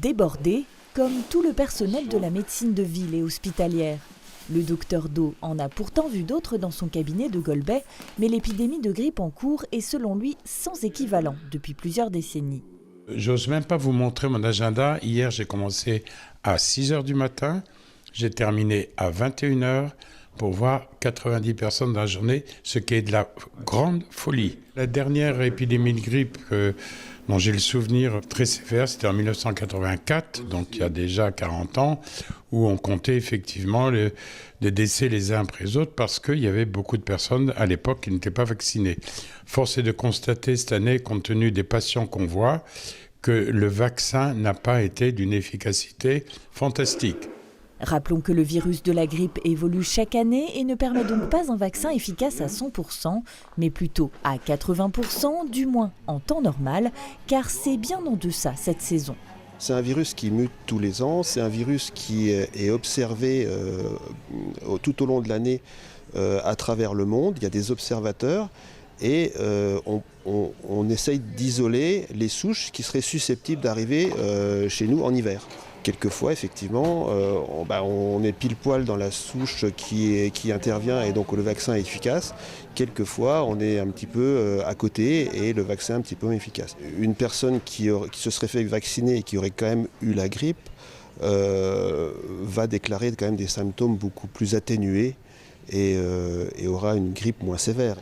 Débordé, comme tout le personnel de la médecine de ville et hospitalière. Le docteur Do en a pourtant vu d'autres dans son cabinet de Golbet, mais l'épidémie de grippe en cours est selon lui sans équivalent depuis plusieurs décennies. J'ose même pas vous montrer mon agenda. Hier, j'ai commencé à 6h du matin, j'ai terminé à 21h pour voir 90 personnes dans la journée, ce qui est de la grande folie. La dernière épidémie de grippe dont j'ai le souvenir très sévère, c'était en 1984, donc il y a déjà 40 ans, où on comptait effectivement les décès les uns après les autres parce qu'il y avait beaucoup de personnes à l'époque qui n'étaient pas vaccinées. Force est de constater cette année, compte tenu des patients qu'on voit, que le vaccin n'a pas été d'une efficacité fantastique. Rappelons que le virus de la grippe évolue chaque année et ne permet donc pas un vaccin efficace à 100%, mais plutôt à 80%, du moins en temps normal, car c'est bien en deçà cette saison. C'est un virus qui mute tous les ans, c'est un virus qui est observé tout au long de l'année à travers le monde. Il y a des observateurs et on essaye d'isoler les souches qui seraient susceptibles d'arriver chez nous en hiver. Quelquefois, effectivement, on est pile poil dans la souche qui intervient et donc le vaccin est efficace. Quelquefois, on est un petit peu à côté et le vaccin est un petit peu efficace. Une personne qui se serait fait vacciner et qui aurait quand même eu la grippe va déclarer quand même des symptômes beaucoup plus atténués et aura une grippe moins sévère.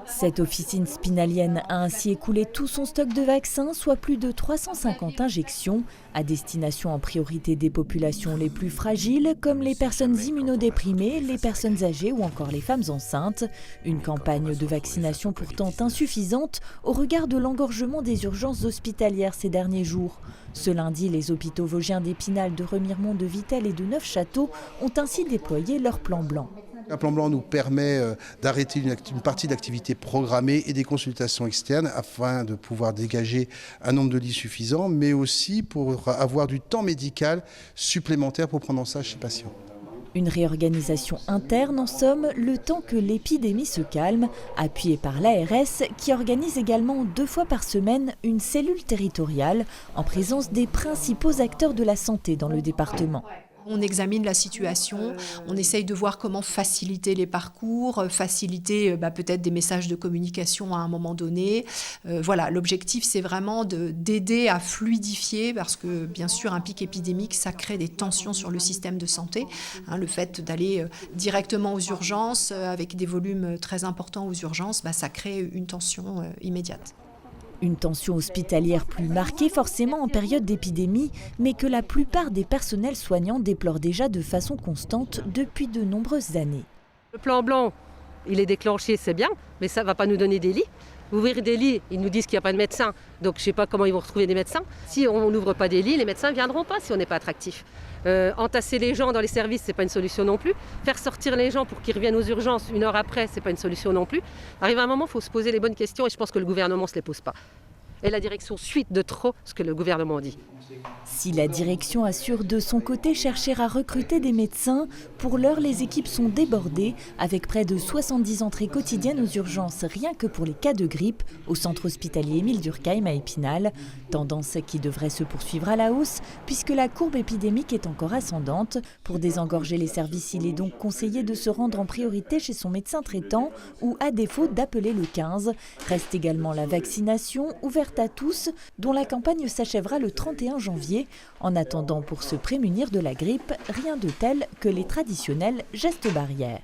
Cette officine spinalienne a ainsi écoulé tout son stock de vaccins, soit plus de 350 injections, à destination en priorité des populations les plus fragiles, comme les personnes immunodéprimées, les personnes âgées ou encore les femmes enceintes. Une campagne de vaccination pourtant insuffisante au regard de l'engorgement des urgences hospitalières ces derniers jours. Ce lundi, les hôpitaux vosgiens d'Épinal, de Remiremont, de Vittel et de Neufchâteau ont ainsi déployé leur plan blanc. Un plan blanc nous permet d'arrêter une partie d'activité programmée et des consultations externes afin de pouvoir dégager un nombre de lits suffisant, mais aussi pour avoir du temps médical supplémentaire pour prendre en charge ces patients. Une réorganisation interne, en somme, le temps que l'épidémie se calme, appuyée par l'ARS qui organise également 2 fois par semaine une cellule territoriale en présence des principaux acteurs de la santé dans le département. On examine la situation, on essaye de voir comment faciliter les parcours, faciliter peut-être des messages de communication à un moment donné. Voilà, l'objectif c'est vraiment d'aider à fluidifier parce que bien sûr un pic épidémique ça crée des tensions sur le système de santé. Le fait d'aller directement aux urgences avec des volumes très importants aux urgences, ça crée une tension immédiate. Une tension hospitalière plus marquée forcément en période d'épidémie, mais que la plupart des personnels soignants déplorent déjà de façon constante depuis de nombreuses années. Le plan blanc, il est déclenché, c'est bien, mais ça ne va pas nous donner des lits. Ouvrir des lits, ils nous disent qu'il n'y a pas de médecins, donc je ne sais pas comment ils vont retrouver des médecins. Si on n'ouvre pas des lits, les médecins ne viendront pas si on n'est pas attractif. Entasser les gens dans les services, ce n'est pas une solution non plus. Faire sortir les gens pour qu'ils reviennent aux urgences 1 heure après, ce n'est pas une solution non plus. Arrive un moment, il faut se poser les bonnes questions et je pense que le gouvernement ne se les pose pas. Et la direction suit de trop ce que le gouvernement dit. Si la direction assure de son côté chercher à recruter des médecins, pour l'heure les équipes sont débordées avec près de 70 entrées quotidiennes aux urgences rien que pour les cas de grippe au centre hospitalier Émile Durkheim à Épinal. Tendance qui devrait se poursuivre à la hausse puisque la courbe épidémique est encore ascendante. Pour désengorger les services, il est donc conseillé de se rendre en priorité chez son médecin traitant ou à défaut d'appeler le 15. Reste également la vaccination ouverte à tous dont la campagne s'achèvera le 31 janvier. En attendant, pour se prémunir de la grippe, rien de tel que les traditionnels gestes barrières.